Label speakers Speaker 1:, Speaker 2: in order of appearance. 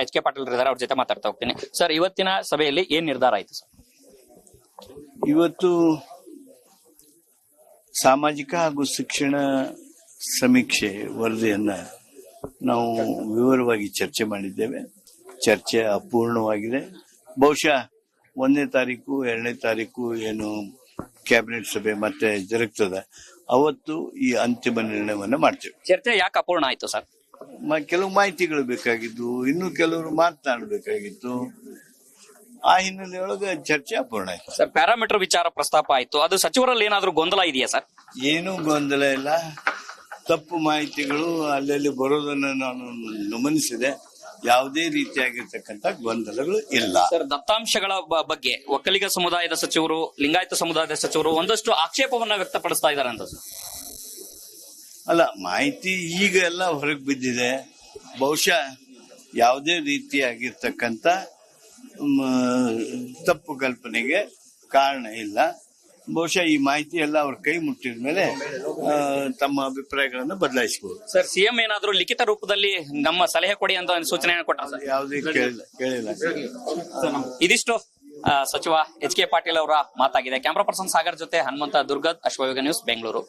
Speaker 1: H K Patil ಇದ್ದಾರೆ, ಅವ್ರ ಜೊತೆ ಮಾತಾಡ್ತಾ ಹೋಗ್ತೀನಿ. ಸರ್, ಇವತ್ತಿನ ಸಭೆಯಲ್ಲಿ ಏನ್ ನಿರ್ಧಾರ ಆಯ್ತು ಸರ್?
Speaker 2: ಇವತ್ತು ಸಾಮಾಜಿಕ ಹಾಗೂ ಶಿಕ್ಷಣ ಸಮೀಕ್ಷೆ ವರದಿಯನ್ನ ನಾವು ವಿವರವಾಗಿ ಚರ್ಚೆ ಮಾಡಿದ್ದೇವೆ. ಚರ್ಚೆ ಅಪೂರ್ಣವಾಗಿದೆ. ಬಹುಶಃ 1ನೇ ತಾರೀಕು 2ನೇ ತಾರೀಕು ಏನು ಕ್ಯಾಬಿನೆಟ್ ಸಭೆ ಮತ್ತೆ ಜರುಗ್ತದೆ, ಅವತ್ತು ಈ ಅಂತಿಮ ನಿರ್ಣಯವನ್ನ ಮಾಡ್ತೇವೆ.
Speaker 1: ಚರ್ಚೆ ಯಾಕೆ ಅಪೂರ್ಣ ಆಯ್ತು ಸರ್?
Speaker 2: ಕೆಲವು ಮಾಹಿತಿಗಳು ಬೇಕಾಗಿದ್ದು, ಇನ್ನು ಕೆಲವರು ಮಾತನಾಡಬೇಕಾಗಿತ್ತು. ಆ ಹಿನ್ನೆಲೆಯೊಳಗೆ ಚರ್ಚೆ ಅಪೂರ್ಣ ಆಯ್ತು.
Speaker 1: ಸರ್, ಪ್ಯಾರಾಮೀಟರ್ ವಿಚಾರ ಪ್ರಸ್ತಾಪ ಆಯ್ತು, ಅದು ಸಚಿವರಲ್ಲಿ ಏನಾದ್ರೂ ಗೊಂದಲ ಇದೆಯಾ ಸರ್?
Speaker 2: ಏನೂ ಗೊಂದಲ ಇಲ್ಲ. ತಪ್ಪು ಮಾಹಿತಿಗಳು ಅಲ್ಲಲ್ಲಿ ಬರೋದನ್ನ ನಾನು ಗಮನಿಸಿದೆ. ಯಾವುದೇ ರೀತಿಯಾಗಿರ್ತಕ್ಕಂಥ ಗೊಂದಲಗಳು ಇಲ್ಲ.
Speaker 1: ಸರ್, ದತ್ತಾಂಶಗಳ ಬಗ್ಗೆ ಒಕ್ಕಲಿಗ ಸಮುದಾಯದ ಸಚಿವರು, ಲಿಂಗಾಯತ ಸಮುದಾಯದ ಸಚಿವರು ಒಂದಷ್ಟು ಆಕ್ಷೇಪವನ್ನ ವ್ಯಕ್ತಪಡಿಸ್ತಾ ಇದ್ದಾರೆ ಅಂತ ಸರ್.
Speaker 2: ಅಲ್ಲ, ಮಾಹಿತಿ ಈಗ ಎಲ್ಲ ಹೊರಗೆ ಬಿದ್ದಿದೆ. ಬಹುಶಃ ಯಾವುದೇ ರೀತಿಯಾಗಿರ್ತಕ್ಕಂಥ ತಪ್ಪು ಕಲ್ಪನೆಗೆ ಕಾರಣ ಇಲ್ಲ. ಬಹುಶಃ ಈ ಮಾಹಿತಿ ಎಲ್ಲ ಅವ್ರ ಕೈ ಮುಟ್ಟಿದ ಮೇಲೆ ತಮ್ಮ ಅಭಿಪ್ರಾಯಗಳನ್ನು ಬದಲಾಯಿಸಬಹುದು.
Speaker 1: ಸರ್, ಸಿಎಂ ಏನಾದ್ರೂ ಲಿಖಿತ ರೂಪದಲ್ಲಿ ನಮ್ಮ ಸಲಹೆ ಕೊಡಿ ಅಂತ ಸೂಚನೆ ಕೊಟ್ಟ ಸರ್?
Speaker 2: ಯಾವುದೇ ಕೇಳಿಲ್ಲ.
Speaker 1: ಇದಿಷ್ಟು ಸಚಿವ ಎಚ್ ಕೆ ಪಾಟೀಲ್ ಅವರ ಮಾತಾಗಿದೆ. ಕ್ಯಾಮರಾ ಪರ್ಸನ್ ಸಾಗರ್ ಜೊತೆ ಹನುಮಂತ ದುರ್ಗದ್, ಅಶ್ವಯೋಗ ನ್ಯೂಸ್, ಬೆಂಗಳೂರು.